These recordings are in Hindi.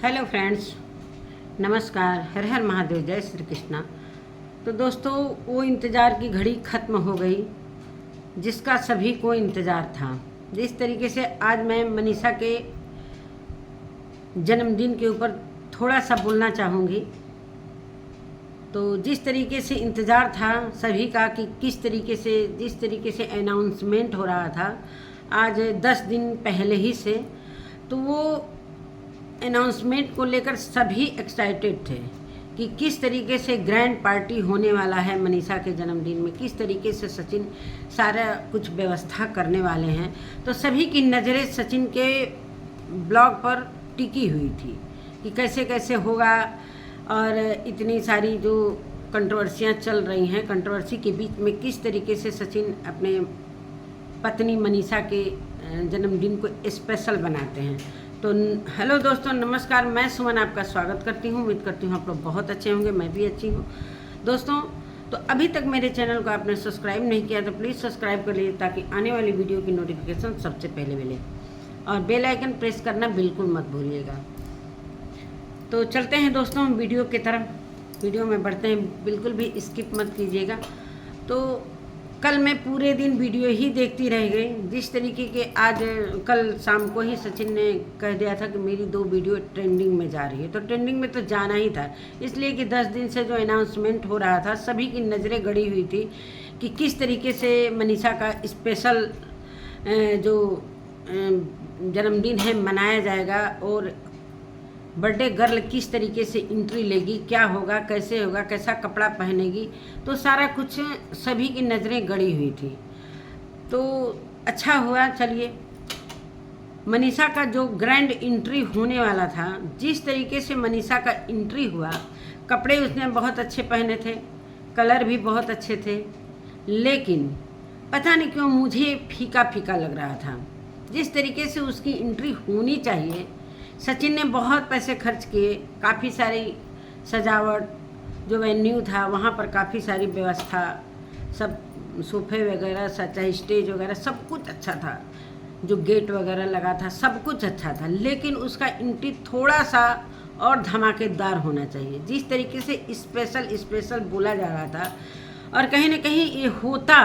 हेलो फ्रेंड्स, नमस्कार। हर हर महादेव, जय श्री कृष्णा। तो दोस्तों, वो इंतज़ार की घड़ी ख़त्म हो गई जिसका सभी को इंतज़ार था। जिस तरीके से आज मैं मनीषा के जन्मदिन के ऊपर थोड़ा सा बोलना चाहूँगी। तो जिस तरीके से इंतज़ार था सभी का कि किस तरीके से, जिस तरीके से अनाउंसमेंट हो रहा था आज 10 दिन पहले ही से, तो वो अनाउंसमेंट को लेकर सभी एक्साइटेड थे कि किस तरीके से ग्रैंड पार्टी होने वाला है मनीषा के जन्मदिन में, किस तरीके से सचिन सारा कुछ व्यवस्था करने वाले हैं। तो सभी की नज़रें सचिन के ब्लॉग पर टिकी हुई थी कि कैसे कैसे होगा। और इतनी सारी जो कंट्रोवर्सियाँ चल रही हैं, कंट्रोवर्सी के बीच में किस तरीके से सचिन अपने पत्नी मनीषा के जन्मदिन को स्पेशल बनाते हैं। तो हेलो दोस्तों, नमस्कार। मैं सुमन आपका स्वागत करती हूँ। उम्मीद करती हूँ आप लोग बहुत अच्छे होंगे, मैं भी अच्छी हूँ। दोस्तों, तो अभी तक मेरे चैनल को आपने सब्सक्राइब नहीं किया तो प्लीज़ सब्सक्राइब कर लीजिए ताकि आने वाली वीडियो की नोटिफिकेशन सबसे पहले मिले, और बेल आइकन प्रेस करना बिल्कुल मत भूलिएगा। तो चलते हैं दोस्तों वीडियो की तरफ। वीडियो में बढ़ते हैं, बिल्कुल भी स्किप मत कीजिएगा। तो कल मैं पूरे दिन वीडियो ही देखती रह गई। जिस तरीके के आज कल शाम को ही सचिन ने कह दिया था कि मेरी 2 वीडियो ट्रेंडिंग में जा रही है, तो ट्रेंडिंग में तो जाना ही था, इसलिए कि 10 दिन से जो अनाउंसमेंट हो रहा था सभी की नज़रें गड़ी हुई थी कि किस तरीके से मनीषा का स्पेशल जो जन्मदिन है मनाया जाएगा, और बर्थडे गर्ल किस तरीके से एंट्री लेगी, क्या होगा, कैसे होगा, कैसा कपड़ा पहनेगी। तो सारा कुछ सभी की नज़रें गड़ी हुई थी। तो अच्छा हुआ। चलिए, मनीषा का जो ग्रैंड एंट्री होने वाला था, जिस तरीके से मनीषा का एंट्री हुआ, कपड़े उसने बहुत अच्छे पहने थे, कलर भी बहुत अच्छे थे, लेकिन पता नहीं क्यों मुझे फीका फीका लग रहा था। जिस तरीके से उसकी एंट्री होनी चाहिए, सचिन ने बहुत पैसे खर्च किए, काफ़ी सारी सजावट, जो वेन्यू था वहाँ पर काफ़ी सारी व्यवस्था, सब सोफे वगैरह, चाहे स्टेज वगैरह, सब कुछ अच्छा था, जो गेट वगैरह लगा था सब कुछ अच्छा था, लेकिन उसका एंट्री थोड़ा सा और धमाकेदार होना चाहिए। जिस तरीके से स्पेशल बोला जा रहा था, और कहीं ना कहीं ये होता,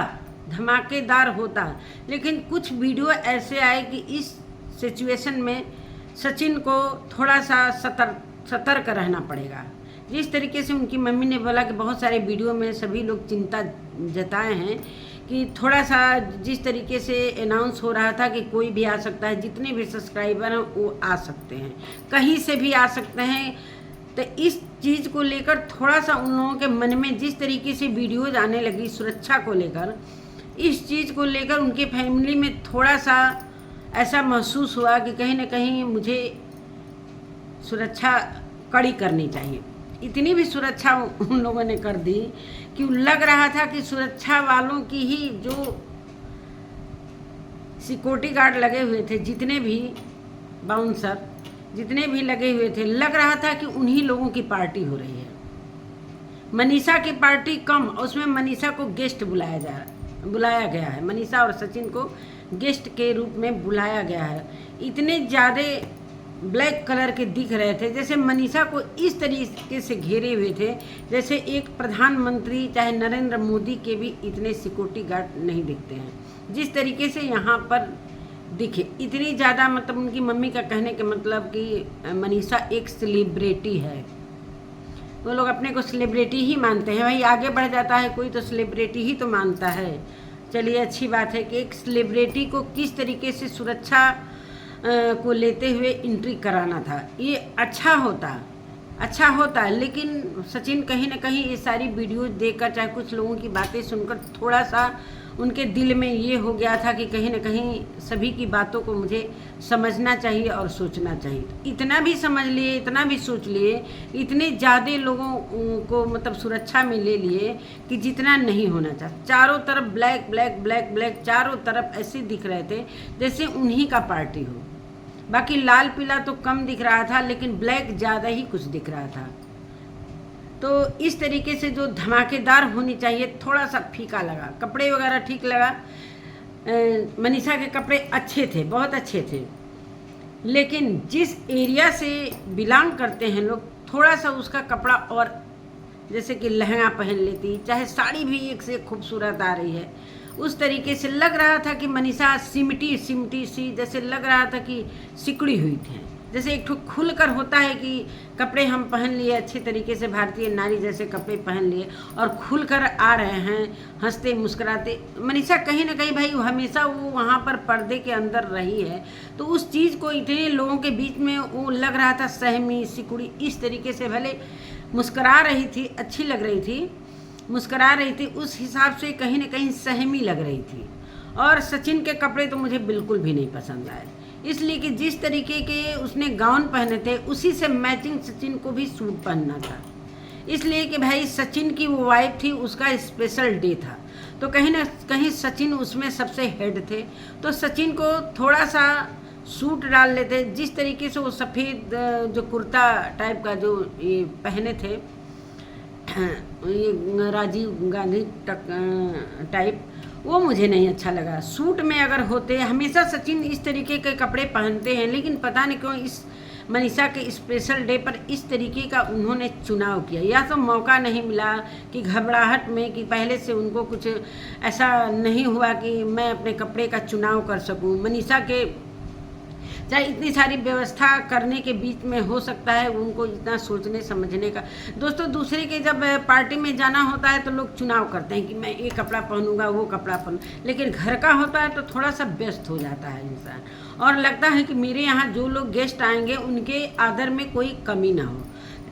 धमाकेदार होता, लेकिन कुछ वीडियो ऐसे आए कि इस सिचुएशन में सचिन को थोड़ा सा सतर्क रहना पड़ेगा। जिस तरीके से उनकी मम्मी ने बोला कि बहुत सारे वीडियो में सभी लोग चिंता जताए हैं कि थोड़ा सा, जिस तरीके से अनाउंस हो रहा था कि कोई भी आ सकता है, जितने भी सब्सक्राइबर हैं वो आ सकते हैं, कहीं से भी आ सकते हैं। तो इस चीज़ को लेकर थोड़ा सा उन लोगों के मन में जिस तरीके से वीडियोज आने लगी सुरक्षा को लेकर, इस चीज़ को लेकर उनके फैमिली में थोड़ा सा ऐसा महसूस हुआ कि कहीं ना कहीं मुझे सुरक्षा कड़ी करनी चाहिए। इतनी भी सुरक्षा उन लोगों ने कर दी कि लग रहा था कि सुरक्षा वालों की ही, जो सिक्योरिटी गार्ड लगे हुए थे, जितने भी बाउंसर जितने भी लगे हुए थे, लग रहा था कि उन्हीं लोगों की पार्टी हो रही है। मनीषा की पार्टी कम, उसमें मनीषा को गेस्ट बुलाया गया है। मनीषा और सचिन को गेस्ट के रूप में बुलाया गया है। इतने ज़्यादा ब्लैक कलर के दिख रहे थे, जैसे मनीषा को इस तरीके से घेरे हुए थे जैसे एक प्रधानमंत्री चाहे नरेंद्र मोदी के भी इतने सिक्योरिटी गार्ड नहीं दिखते हैं जिस तरीके से यहाँ पर दिखे। इतनी ज़्यादा, मतलब उनकी मम्मी का कहने के मतलब कि मनीषा एक सेलिब्रिटी है। वो लोग अपने को सेलिब्रिटी ही मानते हैं। भाई, आगे बढ़ जाता है कोई तो सेलिब्रिटी ही तो मानता है। चलिए, अच्छी बात है कि एक सेलिब्रिटी को किस तरीके से सुरक्षा को लेते हुए एंट्री कराना था, ये अच्छा होता। लेकिन सचिन कहीं ना कहीं ये सारी वीडियोज देखकर, चाहे कुछ लोगों की बातें सुनकर, थोड़ा सा उनके दिल में ये हो गया था कि कहीं ना कहीं सभी की बातों को मुझे समझना चाहिए और सोचना चाहिए। इतना भी समझ लिए, इतना भी सोच लिए, इतने ज़्यादा लोगों को मतलब सुरक्षा में ले लिए कि जितना नहीं होना चाहिए। चारों तरफ ब्लैक ब्लैक ब्लैक ब्लैक, चारों तरफ ऐसे दिख रहे थे जैसे उन्हीं का पार्टी हो। बाकी लाल पीला तो कम दिख रहा था, लेकिन ब्लैक ज़्यादा ही कुछ दिख रहा था। तो इस तरीके से जो धमाकेदार होनी चाहिए, थोड़ा सा फीका लगा। कपड़े वगैरह ठीक लगा, मनीषा के कपड़े अच्छे थे, बहुत अच्छे थे, लेकिन जिस एरिया से बिलोंग करते हैं लोग, थोड़ा सा उसका कपड़ा और, जैसे कि लहंगा पहन लेती, चाहे साड़ी भी एक से एक खूबसूरत आ रही है, उस तरीके से लग रहा था कि मनीषा सिमटी सिमटी सी, जैसे लग रहा था कि सिकुड़ी हुई थी। जैसे एक ठो खुल कर होता है कि कपड़े हम पहन लिए अच्छे तरीके से, भारतीय नारी जैसे कपड़े पहन लिए और खुल कर आ रहे हैं, हंसते मुस्कुराते। मनीषा कहीं ना कहीं भाई हमेशा वो वहाँ पर पर्दे के अंदर रही है, तो उस चीज़ को इतने लोगों के बीच में वो लग रहा था सहमी सिकुड़ी, इस तरीके से भले मुस्कुरा रही थी, अच्छी लग रही थी, मुस्कुरा रही थी, उस हिसाब से कहीं ना कहीं सहमी लग रही थी। और सचिन के कपड़े तो मुझे बिल्कुल भी नहीं पसंद आए, इसलिए कि जिस तरीके के उसने गाउन पहने थे उसी से मैचिंग सचिन को भी सूट पहनना था। इसलिए कि भाई सचिन की वो वाइफ थी, उसका स्पेशल डे था, तो कहीं ना कहीं सचिन उसमें सबसे हेड थे, तो सचिन को थोड़ा सा सूट डाल लेते। जिस तरीके से वो सफ़ेद जो कुर्ता टाइप का जो ये पहने थे, ये राजीव गांधी टाइप, वो मुझे नहीं अच्छा लगा। सूट में अगर होते, हमेशा सचिन इस तरीके के कपड़े पहनते हैं, लेकिन पता नहीं क्यों इस मनीषा के स्पेशल डे पर इस तरीके का उन्होंने चुनाव किया। या तो मौका नहीं मिला कि घबराहट में, कि पहले से उनको कुछ ऐसा नहीं हुआ कि मैं अपने कपड़े का चुनाव कर सकूं। मनीषा के चाहे इतनी सारी व्यवस्था करने के बीच में हो सकता है उनको इतना सोचने समझने का। दोस्तों, दूसरे के जब पार्टी में जाना होता है तो लोग चुनाव करते हैं कि मैं ये कपड़ा पहनूंगा, वो कपड़ा पहनूँ, लेकिन घर का होता है तो थोड़ा सा व्यस्त हो जाता है इंसान, और लगता है कि मेरे यहाँ जो लोग गेस्ट आएंगे उनके आदर में कोई कमी ना हो।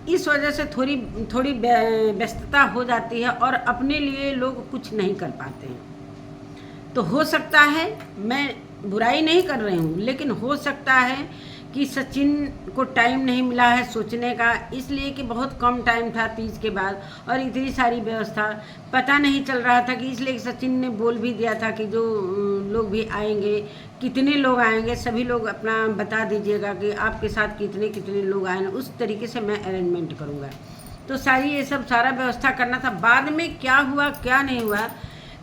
इस वजह से थोड़ी व्यस्तता हो जाती है और अपने लिए लोग कुछ नहीं कर पाते हैं। तो हो सकता है, मैं बुराई नहीं कर रही हूँ, लेकिन हो सकता है कि सचिन को टाइम नहीं मिला है सोचने का, इसलिए कि बहुत कम टाइम था तीज के बाद और इतनी सारी व्यवस्था पता नहीं चल रहा था, कि इसलिए सचिन ने बोल भी दिया था कि जो लोग भी आएंगे, कितने लोग आएंगे, सभी लोग अपना बता दीजिएगा कि आपके साथ कितने कितने लोग आए, उस तरीके से मैं अरेंजमेंट करूँगा। तो ये सब सारा व्यवस्था करना था। बाद में क्या हुआ क्या नहीं हुआ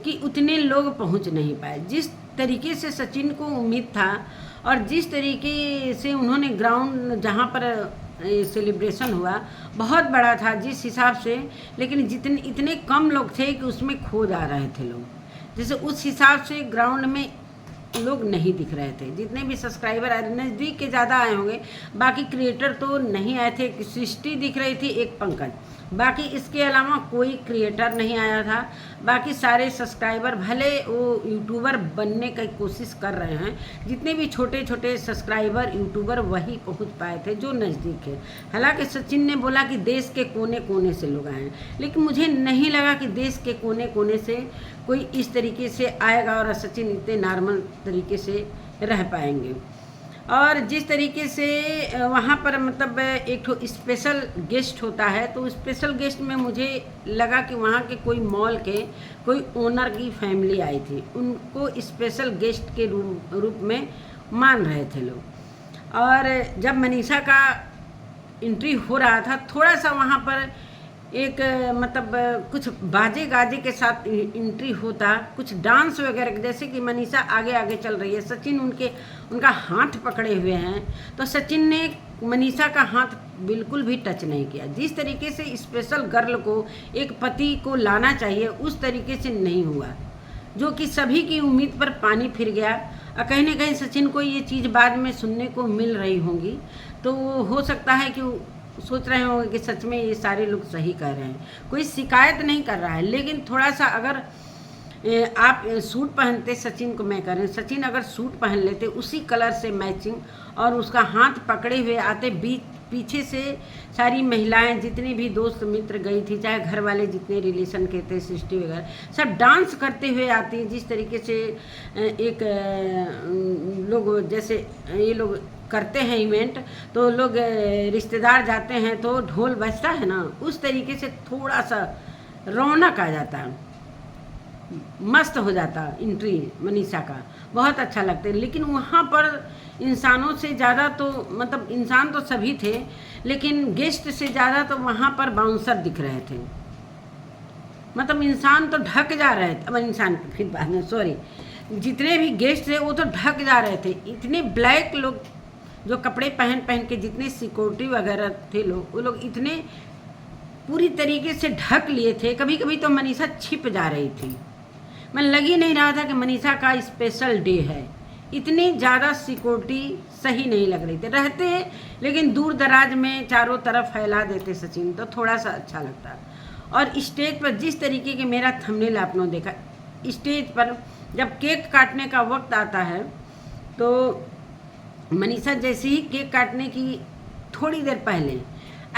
कि उतने लोग पहुंच नहीं पाए। जिस तरीके से सचिन को उम्मीद था और जिस तरीके से उन्होंने ग्राउंड जहां पर सेलिब्रेशन हुआ बहुत बड़ा था जिस हिसाब से, लेकिन इतने कम लोग थे कि उसमें खो जा रहे थे लोग। जैसे उस हिसाब से ग्राउंड में लोग नहीं दिख रहे थे। जितने भी सब्सक्राइबर आए, नज़दीक के ज़्यादा आए होंगे, बाकी क्रिएटर तो नहीं आए थे। सृष्टि दिख रही थी, एक पंकज, बाकी इसके अलावा कोई क्रिएटर नहीं आया था। बाकी सारे सब्सक्राइबर भले वो यूट्यूबर बनने की कोशिश कर रहे हैं, जितने भी छोटे छोटे सब्सक्राइबर यूट्यूबर वही पहुंच पाए थे जो नज़दीक है। हालांकि सचिन ने बोला कि देश के कोने कोने से लोग आए, लेकिन मुझे नहीं लगा कि देश के कोने कोने से कोई इस तरीके से आएगा और सचिन इतने नॉर्मल तरीके से रह पाएंगे। और जिस तरीके से वहाँ पर मतलब एक तो स्पेशल गेस्ट होता है, तो स्पेशल गेस्ट में मुझे लगा कि वहाँ के कोई मॉल के कोई ओनर की फैमिली आई थी, उनको स्पेशल गेस्ट के रूप में मान रहे थे लोग। और जब मनीषा का एंट्री हो रहा था, थोड़ा सा वहाँ पर एक मतलब कुछ बाजे गाजे के साथ एंट्री होता, कुछ डांस वगैरह, जैसे कि मनीषा आगे आगे चल रही है, सचिन उनका हाथ पकड़े हुए हैं, तो सचिन ने मनीषा का हाथ बिल्कुल भी टच नहीं किया। जिस तरीके से स्पेशल गर्ल को एक पति को लाना चाहिए उस तरीके से नहीं हुआ, जो कि सभी की उम्मीद पर पानी फिर गया। और कहीं ना कहीं सचिन को ये चीज़ बाद में सुनने को मिल रही होंगी, तो हो सकता है कि सोच रहे होंगे कि सच में ये सारे लोग सही कह रहे हैं, कोई शिकायत नहीं कर रहा है। लेकिन थोड़ा सा अगर आप सूट पहनते, सचिन को मैं कह रही हूँ, सचिन अगर सूट पहन लेते उसी कलर से मैचिंग और उसका हाथ पकड़े हुए आते, पीछे से सारी महिलाएं जितनी भी दोस्त मित्र गई थी, चाहे घर वाले जितने रिलेशन के थे, सृष्टि वगैरह, सब डांस करते हुए आती हैं। जिस तरीके से एक लोग जैसे ये लोग करते हैं इवेंट, तो लोग रिश्तेदार जाते हैं तो ढोल बजता है ना, उस तरीके से थोड़ा सा रौनक आ जाता है, मस्त हो जाता एंट्री मनीषा का, बहुत अच्छा लगता है। लेकिन वहाँ पर इंसानों से ज़्यादा तो मतलब इंसान तो सभी थे, लेकिन गेस्ट से ज़्यादा तो वहाँ पर बाउंसर दिख रहे थे। मतलब इंसान तो ढक जा रहे थे, अब इंसान फिर बाद में सॉरी, जितने भी गेस्ट थे वो तो ढक जा रहे थे। इतने ब्लैक लोग जो कपड़े पहन पहन के जितने सिक्योरिटी वगैरह थे लोग, वो लोग इतने पूरी तरीके से ढक लिए थे, कभी कभी तो मनीषा छिप जा रही थी। मैं लग ही नहीं रहा था कि मनीषा का स्पेशल डे है। इतनी ज़्यादा सिक्योरिटी सही नहीं लग रही थी। रहते लेकिन दूर दराज में चारों तरफ फैला देते सचिन, तो थोड़ा सा अच्छा लगता। और स्टेज पर जिस तरीके के मेरा थंबनेल आपने देखा, स्टेज पर जब केक काटने का वक्त आता है तो मनीषा जैसे ही केक काटने की थोड़ी देर पहले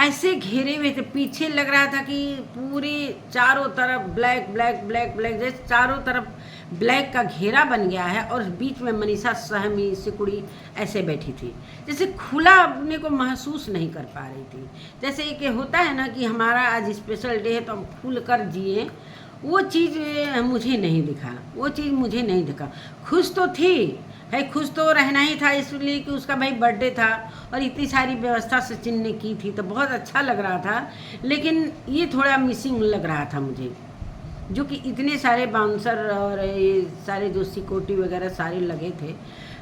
ऐसे घेरे हुए थे, पीछे लग रहा था कि पूरे चारों तरफ ब्लैक ब्लैक ब्लैक ब्लैक, जैसे चारों तरफ ब्लैक का घेरा बन गया है और बीच में मनीषा सहमी सिकुड़ी ऐसे बैठी थी, जैसे खुला अपने को महसूस नहीं कर पा रही थी। जैसे कि होता है ना कि हमारा आज स्पेशल डे है तो हम खुल कर जिए, वो चीज़ मुझे नहीं दिखा, वो चीज़ मुझे नहीं दिखा। खुश तो थी भाई, खुश तो रहना ही था, इसलिए कि उसका भाई बर्थडे था और इतनी सारी व्यवस्था सचिन ने की थी तो बहुत अच्छा लग रहा था। लेकिन ये थोड़ा मिसिंग लग रहा था मुझे, जो कि इतने सारे बाउंसर और ये सारे जो सिक्योरिटी वगैरह सारे लगे थे,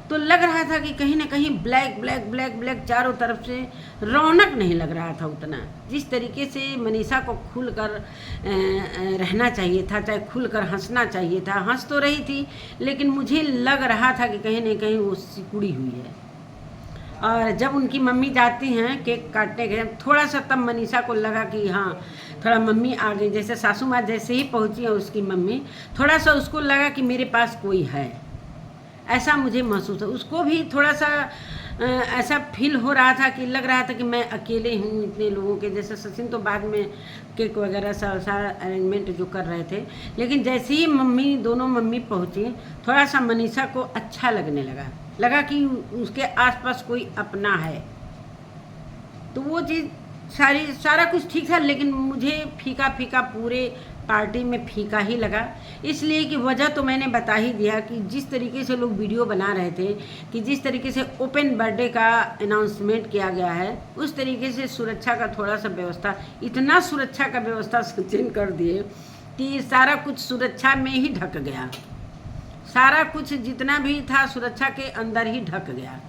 तो लग रहा था कि कहीं ना कहीं ब्लैक ब्लैक ब्लैक ब्लैक चारों तरफ से रौनक नहीं लग रहा था उतना, जिस तरीके से मनीषा को खुल कर रहना चाहिए था, चाहे खुल कर हंसना चाहिए था। हंस तो रही थी लेकिन मुझे लग रहा था कि कहीं ना कहीं वो सिकुड़ी हुई है। और जब उनकी मम्मी जाती हैं केक काटने के, थोड़ा सा तब मनीषा को लगा कि हाँ थोड़ा मम्मी आ गई, जैसे सासू माँ जैसे ही पहुँची है उसकी मम्मी, थोड़ा सा उसको लगा कि मेरे पास कोई है, ऐसा मुझे महसूस है। उसको भी थोड़ा सा ऐसा फील हो रहा था कि लग रहा था कि मैं अकेले हूँ इतने लोगों के। जैसे सचिन तो बाद में केक वगैरह सारा अरेंजमेंट जो कर रहे थे, लेकिन जैसे ही मम्मी दोनों मम्मी पहुँची, थोड़ा सा मनीषा को अच्छा लगने लगा कि उसके आसपास कोई अपना है। तो वो चीज़ सारा कुछ ठीक था, लेकिन मुझे फीका फीका पूरे पार्टी में फीका ही लगा। इसलिए कि वजह तो मैंने बता ही दिया कि जिस तरीके से लोग वीडियो बना रहे थे, कि जिस तरीके से ओपन बर्थडे का अनाउंसमेंट किया गया है, उस तरीके से सुरक्षा का थोड़ा सा व्यवस्था, इतना सुरक्षा का व्यवस्था सचिन कर दिए कि सारा कुछ सुरक्षा में ही ढक गया। सारा कुछ जितना भी था सुरक्षा के अंदर ही ढक गया।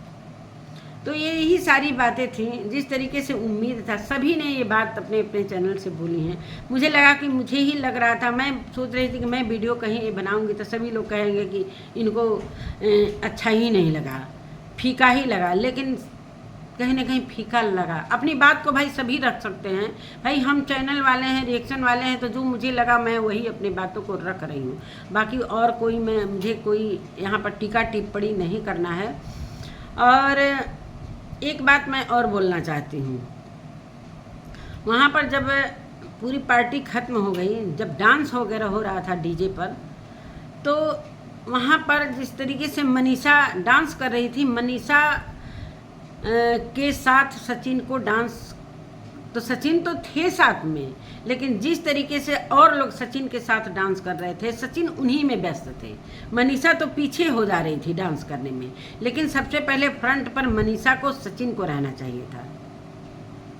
तो यही सारी बातें थी, जिस तरीके से उम्मीद था। सभी ने ये बात अपने अपने चैनल से बोली हैं। मुझे लगा कि मुझे ही लग रहा था, मैं सोच रही थी कि मैं वीडियो कहीं बनाऊंगी तो सभी लोग कहेंगे कि इनको अच्छा ही नहीं लगा, फीका ही लगा। लेकिन कहीं ना कहीं फीका लगा। अपनी बात को भाई सभी रख सकते हैं, भाई हम चैनल वाले हैं, रिएक्शन वाले हैं, तो जो मुझे लगा मैं वही अपनी बातों को रख रही हूँ। बाकी और कोई मुझे कोई यहाँ पर टीका टिप्पणी नहीं करना है। और एक बात मैं और बोलना चाहती हूँ, वहाँ पर जब पूरी पार्टी ख़त्म हो गई, जब डांस वगैरह हो रहा था डीजे पर, तो वहाँ पर जिस तरीके से मनीषा डांस कर रही थी, मनीषा के साथ सचिन को डांस, तो सचिन तो थे साथ में, लेकिन जिस तरीके से और लोग सचिन के साथ डांस कर रहे थे, सचिन उन्हीं में व्यस्त थे। मनीषा तो पीछे हो जा रही थी डांस करने में, लेकिन सबसे पहले फ्रंट पर मनीषा को सचिन को रहना चाहिए था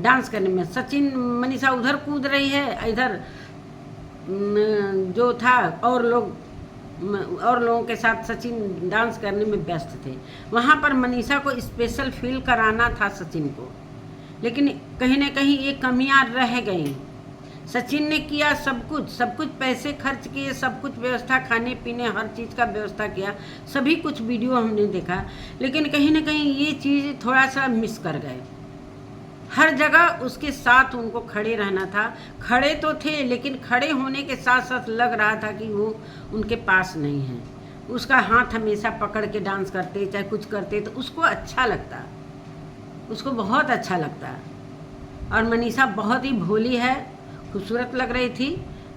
डांस करने में। सचिन मनीषा उधर कूद रही है, इधर जो था और लोगों के साथ सचिन डांस करने में व्यस्त थे। वहाँ पर मनीषा को स्पेशल फील कराना था सचिन को, लेकिन कहीं ना कहीं ये कमियां रह गई। सचिन ने किया सब कुछ पैसे खर्च किए, सब कुछ व्यवस्था, खाने पीने हर चीज़ का व्यवस्था किया, सभी कुछ वीडियो हमने देखा, लेकिन कहीं ना कहीं ये चीज़ थोड़ा सा मिस कर गए। हर जगह उसके साथ उनको खड़े रहना था। खड़े तो थे, लेकिन खड़े होने के साथ साथ लग रहा था कि वो उनके पास नहीं है। उसका हाथ हमेशा पकड़ के डांस करते, चाहे कुछ करते, तो उसको अच्छा लगता, उसको बहुत अच्छा लगता। और मनीषा बहुत ही भोली है, खूबसूरत लग रही थी।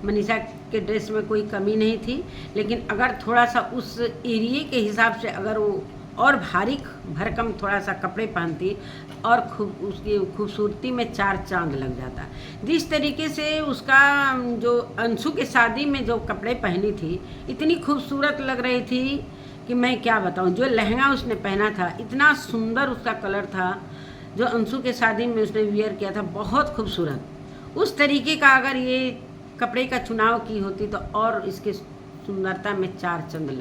मनीषा के ड्रेस में कोई कमी नहीं थी, लेकिन अगर थोड़ा सा उस एरिए के हिसाब से अगर वो और भारी भरकम थोड़ा सा कपड़े पहनती और उसकी खूबसूरती में चार चांद लग जाता। जिस तरीके से उसका जो अंशु के शादी में जो कपड़े पहनी थी, इतनी खूबसूरत लग रही थी कि मैं क्या बताऊं। जो लहंगा उसने पहना था, इतना सुंदर उसका कलर था, जो अंशु के शादी में उसने वियर किया था, बहुत खूबसूरत। उस तरीके का अगर ये कपड़े का चुनाव की होती तो और इसके सुंदरता में चार चंद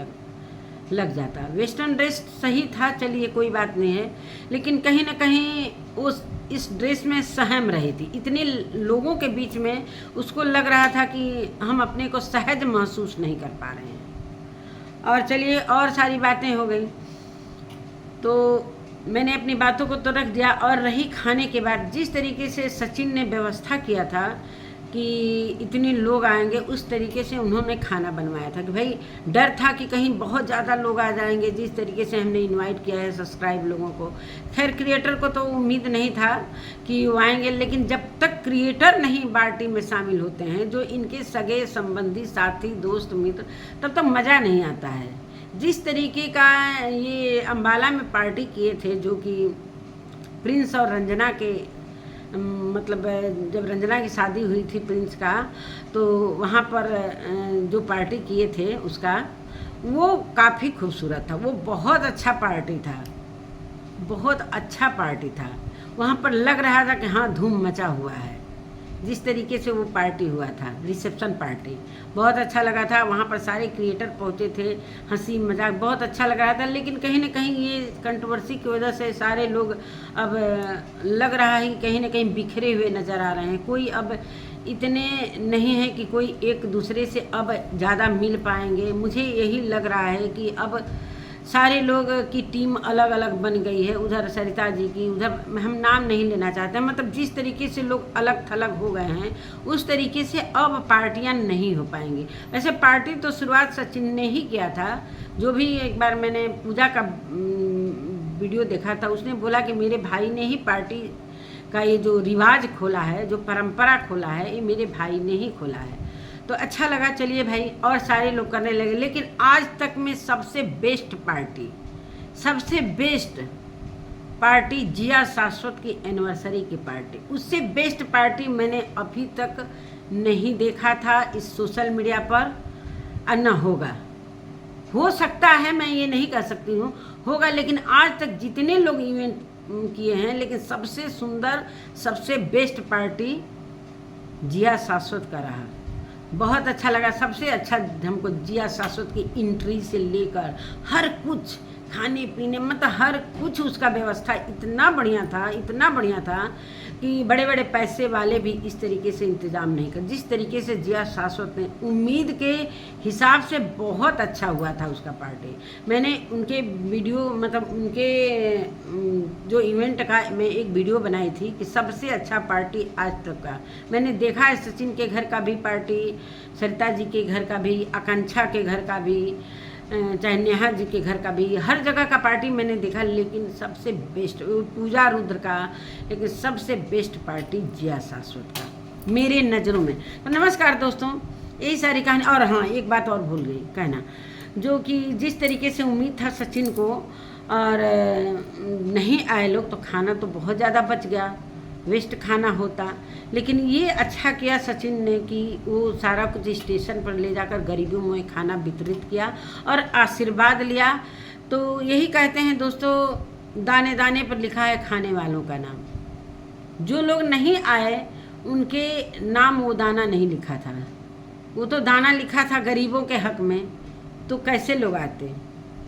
लग जाता। वेस्टर्न ड्रेस सही था, चलिए कोई बात नहीं है, लेकिन कहीं ना कहीं इस ड्रेस में सहम रही थी। इतने लोगों के बीच में उसको लग रहा था कि हम अपने को सहज महसूस नहीं कर पा रहे हैं। और चलिए और सारी बातें हो गई, तो मैंने अपनी बातों को तो रख दिया। और रही खाने के बाद, जिस तरीके से सचिन ने व्यवस्था किया था कि इतने लोग आएंगे, उस तरीके से उन्होंने खाना बनवाया था कि भाई डर था कि कहीं बहुत ज़्यादा लोग आ जाएंगे। जिस तरीके से हमने इनवाइट किया है सब्सक्राइब लोगों को, खैर क्रिएटर को तो उम्मीद नहीं था कि वो आएंगे, लेकिन जब तक क्रिएटर नहीं पार्टी में शामिल होते हैं, जो इनके सगे संबंधी साथी दोस्त मित्र, तब तक मज़ा नहीं आता है। जिस तरीके का ये अम्बाला में पार्टी किए थे, जो कि प्रिंस और रंजना के मतलब जब रंजना की शादी हुई थी प्रिंस का, तो वहाँ पर जो पार्टी किए थे उसका, वो काफ़ी खूबसूरत था। वो बहुत अच्छा पार्टी था, बहुत अच्छा पार्टी था। वहाँ पर लग रहा था कि हाँ धूम मचा हुआ है। जिस तरीके से वो पार्टी हुआ था, रिसेप्शन पार्टी, बहुत अच्छा लगा था। वहाँ पर सारे क्रिएटर पहुँचे थे, हंसी मजाक बहुत अच्छा लग रहा था। लेकिन कहीं ना कहीं ये कंट्रोवर्सी की वजह से सारे लोग अब लग रहा है कि कहीं ना कहीं बिखरे हुए नज़र आ रहे हैं। कोई अब इतने नहीं है कि कोई एक दूसरे से अब ज़्यादा मिल पाएंगे। मुझे यही लग रहा है कि अब सारे लोग की टीम अलग अलग बन गई है। उधर सरिता जी की, उधर हम नाम नहीं लेना चाहते, मतलब जिस तरीके से लोग अलग थलग हो गए हैं, उस तरीके से अब पार्टियां नहीं हो पाएंगी। वैसे पार्टी तो शुरुआत सचिन ने ही किया था। जो भी एक बार मैंने पूजा का वीडियो देखा था, उसने बोला कि मेरे भाई ने ही पार्टी का ये जो रिवाज खोला है, जो परंपरा खोला है, ये मेरे भाई ने ही खोला है। तो अच्छा लगा, चलिए भाई, और सारे लोग करने लगे। लेकिन आज तक में सबसे बेस्ट पार्टी जिया शाश्वत की एनिवर्सरी की पार्टी, उससे बेस्ट पार्टी मैंने अभी तक नहीं देखा था इस सोशल मीडिया पर, और न होगा। हो सकता है, मैं ये नहीं कह सकती हूँ होगा, लेकिन आज तक जितने लोग इवेंट किए हैं, लेकिन सबसे सुंदर सबसे बेस्ट पार्टी जिया शाश्वत का रहा। बहुत अच्छा लगा। सबसे अच्छा हमको जिया शाश्वत की एंट्री से लेकर हर कुछ, खाने पीने, मतलब हर कुछ उसका व्यवस्था इतना बढ़िया था कि बड़े बड़े पैसे वाले भी इस तरीके से इंतज़ाम नहीं कर। जिस तरीके से जिया शाश्वत ने उम्मीद के हिसाब से बहुत अच्छा हुआ था उसका पार्टी। मैंने उनके वीडियो, मतलब उनके जो इवेंट का मैं एक वीडियो बनाई थी कि सबसे अच्छा पार्टी आज तक का मैंने देखा है। सचिन के घर का भी पार्टी, सरिता जी के घर का भी, आकांक्षा के घर का भी, चाहे नेहा जी के घर का भी, हर जगह का पार्टी मैंने देखा, लेकिन सबसे बेस्ट पूजा रुद्र का, लेकिन सबसे बेस्ट पार्टी जिया शाश्वत का मेरे नज़रों में। तो नमस्कार दोस्तों, यही सारी कहानी। और हाँ, एक बात और भूल गई कहना, जो कि जिस तरीके से उम्मीद था सचिन को, और नहीं आए लोग, तो खाना तो बहुत ज़्यादा बच गया, वेस्ट खाना होता। लेकिन ये अच्छा किया सचिन ने कि वो सारा कुछ स्टेशन पर ले जाकर गरीबों में खाना वितरित किया और आशीर्वाद लिया। तो यही कहते हैं दोस्तों, दाने दाने पर लिखा है खाने वालों का नाम। जो लोग नहीं आए उनके नाम वो दाना नहीं लिखा था, वो तो दाना लिखा था गरीबों के हक में, तो कैसे लोग आते।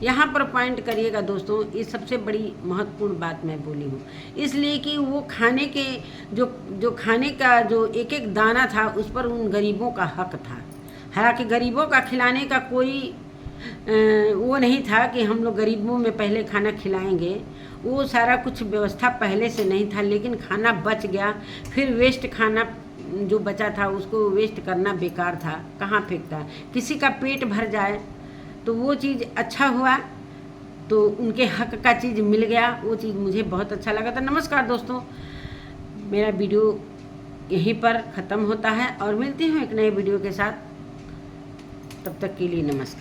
यहाँ पर पॉइंट करिएगा दोस्तों, ये सबसे बड़ी महत्वपूर्ण बात मैं बोली हूँ, इसलिए कि वो खाने के जो खाने का जो एक एक दाना था, उस पर उन गरीबों का हक था। हालांकि गरीबों का खिलाने का कोई वो नहीं था कि हम लोग गरीबों में पहले खाना खिलाएंगे, वो सारा कुछ व्यवस्था पहले से नहीं था। लेकिन खाना बच गया, फिर वेस्ट खाना जो बचा था उसको वेस्ट करना बेकार था, कहाँ फेंकता। किसी का पेट भर जाए तो वो चीज़ अच्छा हुआ, तो उनके हक का चीज़ मिल गया, वो चीज़ मुझे बहुत अच्छा लगा था। नमस्कार दोस्तों, मेरा वीडियो यहीं पर ख़त्म होता है और मिलती हूँ एक नए वीडियो के साथ। तब तक के लिए नमस्कार।